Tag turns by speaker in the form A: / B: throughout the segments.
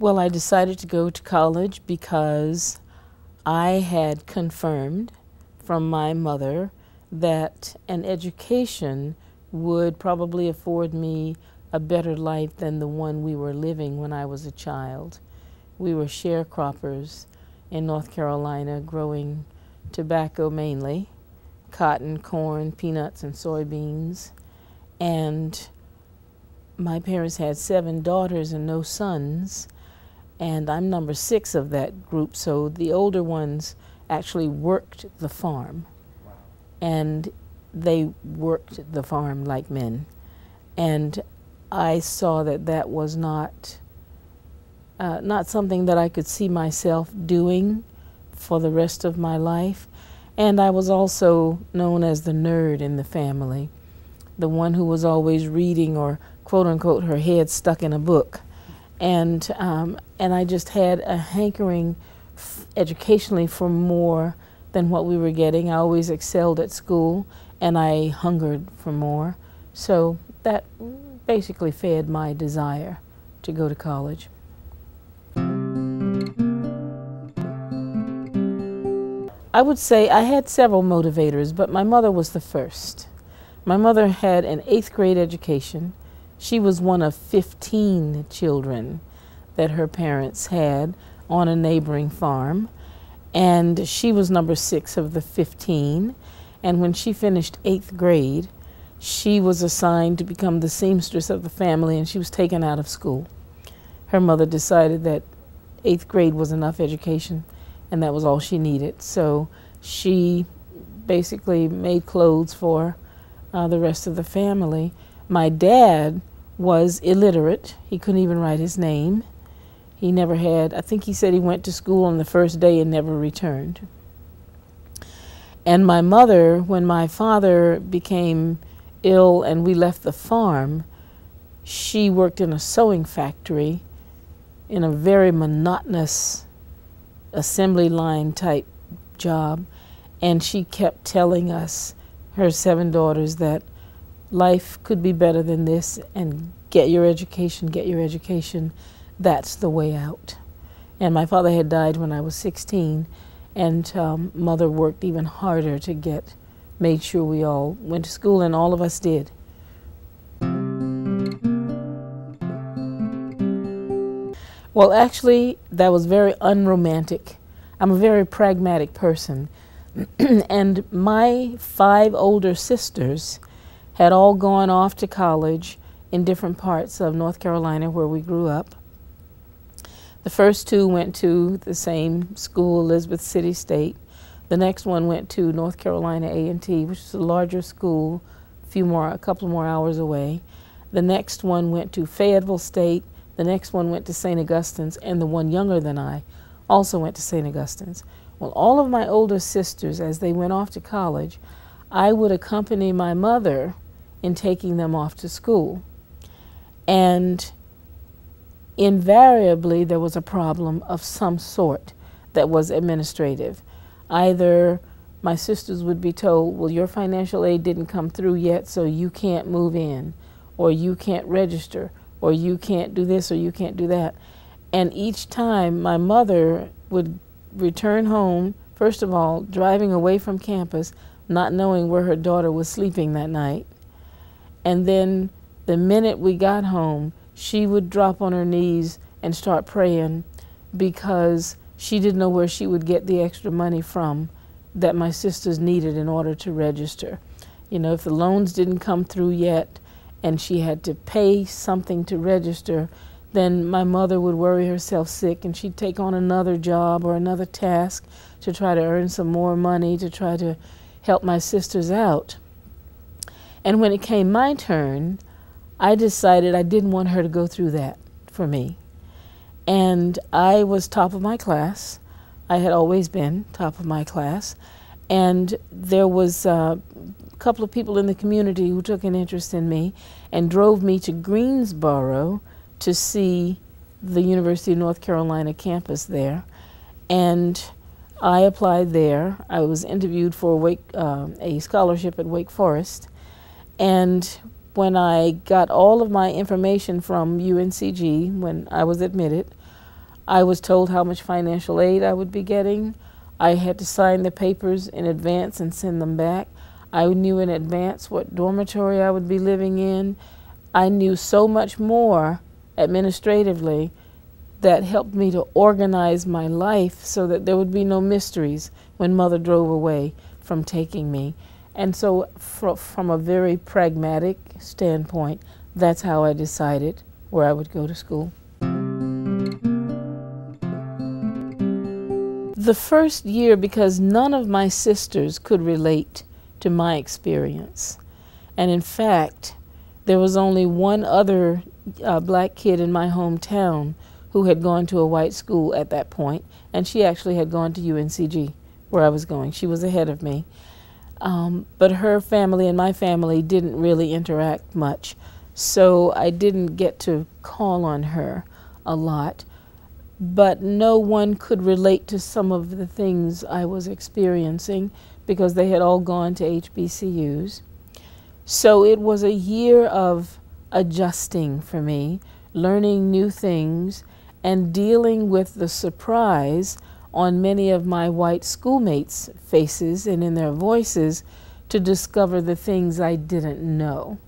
A: Well, I decided to go to college because I had confirmed from my mother that an education would probably afford me a better life than the one we were living when I was a child. We were sharecroppers in North Carolina, growing tobacco mainly, cotton, corn, peanuts, and soybeans. And my parents had 7 daughters and no sons, and I'm number 6 of that group, so the older ones actually worked the farm.
B: Wow.
A: And they worked the farm like men. And I saw that that was not something that I could see myself doing for the rest of my life. And I was also known as the nerd in the family, the one who was always reading, or quote unquote her head stuck in a book. And I just had a hankering educationally for more than what we were getting. I always excelled at school, and I hungered for more. So that basically fed my desire to go to college. I would say I had several motivators, but my mother was the first. My mother had an 8th grade education. She was one of 15 children that her parents had on a neighboring farm, and she was number 6 of the 15. And when she finished 8th grade, she was assigned to become the seamstress of the family, and she was taken out of school. Her mother decided that 8th grade was enough education, and that was all she needed. So she basically made clothes for the rest of the family. My dad was illiterate. He couldn't even write his name. He never had, I think he said he went to school on the first day and never returned. And my mother, when my father became ill and we left the farm, she worked in a sewing factory in a very monotonous assembly line type job. And she kept telling us, her 7 daughters, that life could be better than this, and get your education, get your education. That's the way out. And my father had died when I was 16, and mother worked even harder to made sure we all went to school, and all of us did. Well, actually, that was very unromantic. I'm a very pragmatic person. And my 5 older sisters had all gone off to college in different parts of North Carolina where we grew up. The first 2 went to the same school, Elizabeth City State. The next one went to North Carolina A&T, which is a larger school, a couple more hours away. The next one went to Fayetteville State. The next one went to St. Augustine's, and the one younger than I also went to St. Augustine's. Well, all of my older sisters, as they went off to college, I would accompany my mother in taking them off to school. And invariably, there was a problem of some sort that was administrative. Either my sisters would be told, well, your financial aid didn't come through yet, so you can't move in, or you can't register, or you can't do this, or you can't do that. And each time my mother would return home, first of all, driving away from campus, not knowing where her daughter was sleeping that night. And then the minute we got home, she would drop on her knees and start praying, because she didn't know where she would get the extra money from that my sisters needed in order to register. You know, if the loans didn't come through yet and she had to pay something to register, then my mother would worry herself sick, and she'd take on another job or another task to try to earn some more money to try to help my sisters out. And when it came my turn, I decided I didn't want her to go through that for me. And I was top of my class. I had always been top of my class. And there was a couple of people in the community who took an interest in me and drove me to Greensboro to see the University of North Carolina campus there. And I applied there. I was interviewed for a scholarship at Wake Forest. And when I got all of my information from UNCG when I was admitted, I was told how much financial aid I would be getting. I had to sign the papers in advance and send them back. I knew in advance what dormitory I would be living in. I knew so much more administratively that helped me to organize my life so that there would be no mysteries when Mother drove away from taking me. And so from a very pragmatic standpoint, that's how I decided where I would go to school. The first year, because none of my sisters could relate to my experience, and in fact, there was only one other black kid in my hometown who had gone to a white school at that point, and she actually had gone to UNCG, where I was going. She was ahead of me. But her family and my family didn't really interact much, so I didn't get to call on her a lot. But no one could relate to some of the things I was experiencing because they had all gone to HBCUs. So it was a year of adjusting for me, learning new things, and dealing with the surprise on many of my white schoolmates' faces and in their voices to discover the things I didn't know.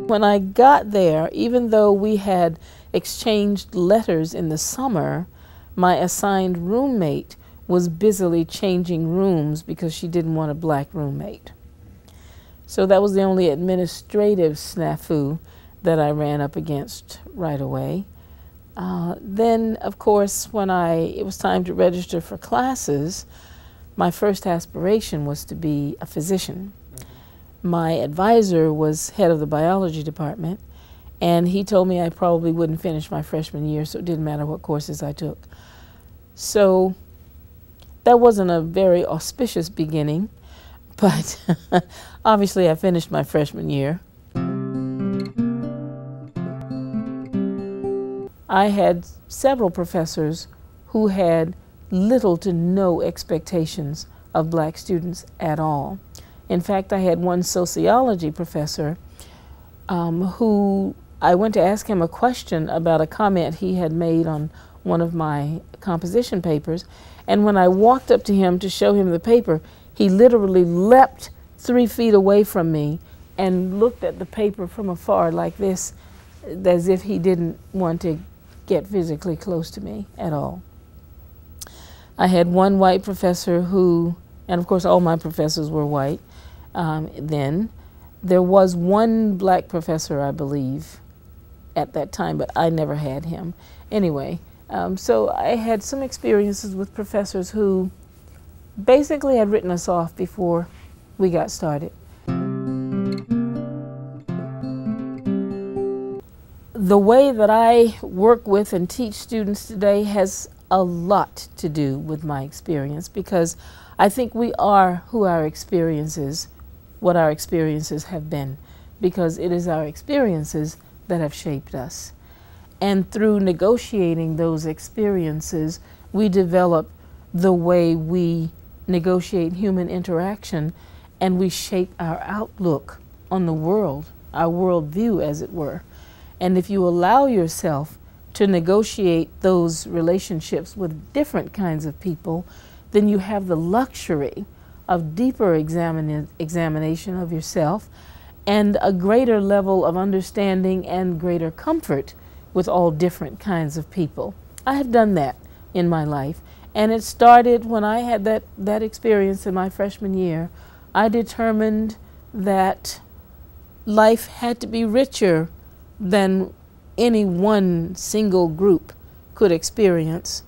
A: When I got there, even though we had exchanged letters in the summer, my assigned roommate was busily changing rooms because she didn't want a black roommate. So that was the only administrative snafu that I ran up against right away. Then, of course, when it was time to register for classes, my first aspiration was to be a physician. My advisor was head of the biology department, and he told me I probably wouldn't finish my freshman year, so it didn't matter what courses I took. So that wasn't a very auspicious beginning, but obviously I finished my freshman year. I had several professors who had little to no expectations of black students at all. In fact, I had one sociology professor who I went to ask him a question about a comment he had made on one of my composition papers, and when I walked up to him to show him the paper, he literally leapt 3 feet away from me and looked at the paper from afar like this, as if he didn't want to get physically close to me at all. I had one white professor who, and of course all my professors were white then. There was one black professor, I believe, at that time, but I never had him. Anyway, so I had some experiences with professors who basically had written us off before we got started. The way that I work with and teach students today has a lot to do with my experience, because I think we are who our experiences, what our experiences have been, because it is our experiences that have shaped us. And through negotiating those experiences, we develop the way we negotiate human interaction, and we shape our outlook on the world, our worldview, as it were. And if you allow yourself to negotiate those relationships with different kinds of people, then you have the luxury of deeper examination of yourself and a greater level of understanding and greater comfort with all different kinds of people. I have done that in my life, and it started when I had that experience in my freshman year. I determined that life had to be richer than any one single group could experience,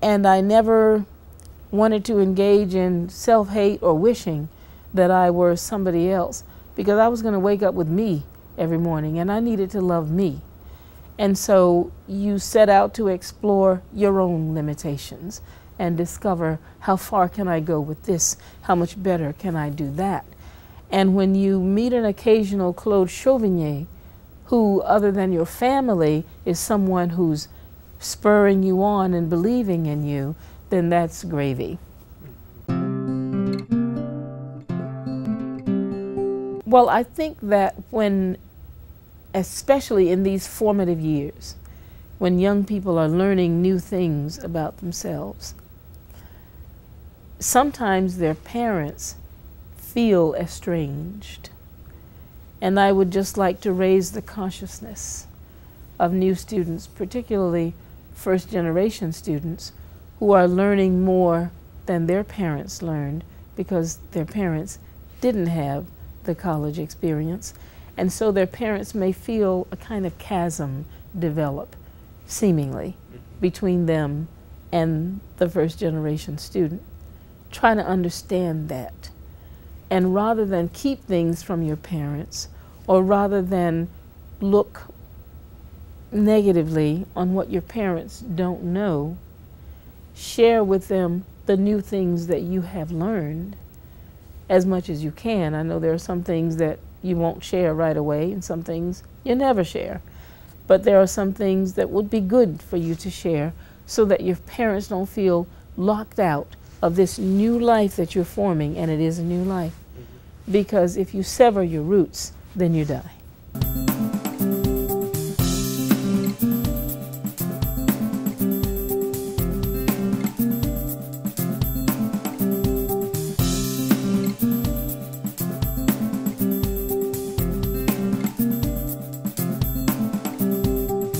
A: and I never wanted to engage in self-hate or wishing that I were somebody else, because I was going to wake up with me every morning, and I needed to love me. And so you set out to explore your own limitations and discover, how far can I go with this? How much better can I do that? And when you meet an occasional Claude Chauvigny, who, other than your family, is someone who's spurring you on and believing in you, then that's gravy. Well, I think that when especially in these formative years, when young people are learning new things about themselves. Sometimes their parents feel estranged. And I would just like to raise the consciousness of new students, particularly first-generation students, who are learning more than their parents learned because their parents didn't have the college experience. And so their parents may feel a kind of chasm develop, seemingly, between them and the first-generation student. Try to understand that. And rather than keep things from your parents, or rather than look negatively on what your parents don't know, share with them the new things that you have learned as much as you can. I know there are some things that you won't share right away and some things you never share. But there are some things that would be good for you to share so that your parents don't feel locked out of this new life that you're forming, and it is a new life. Because if you sever your roots, then you die.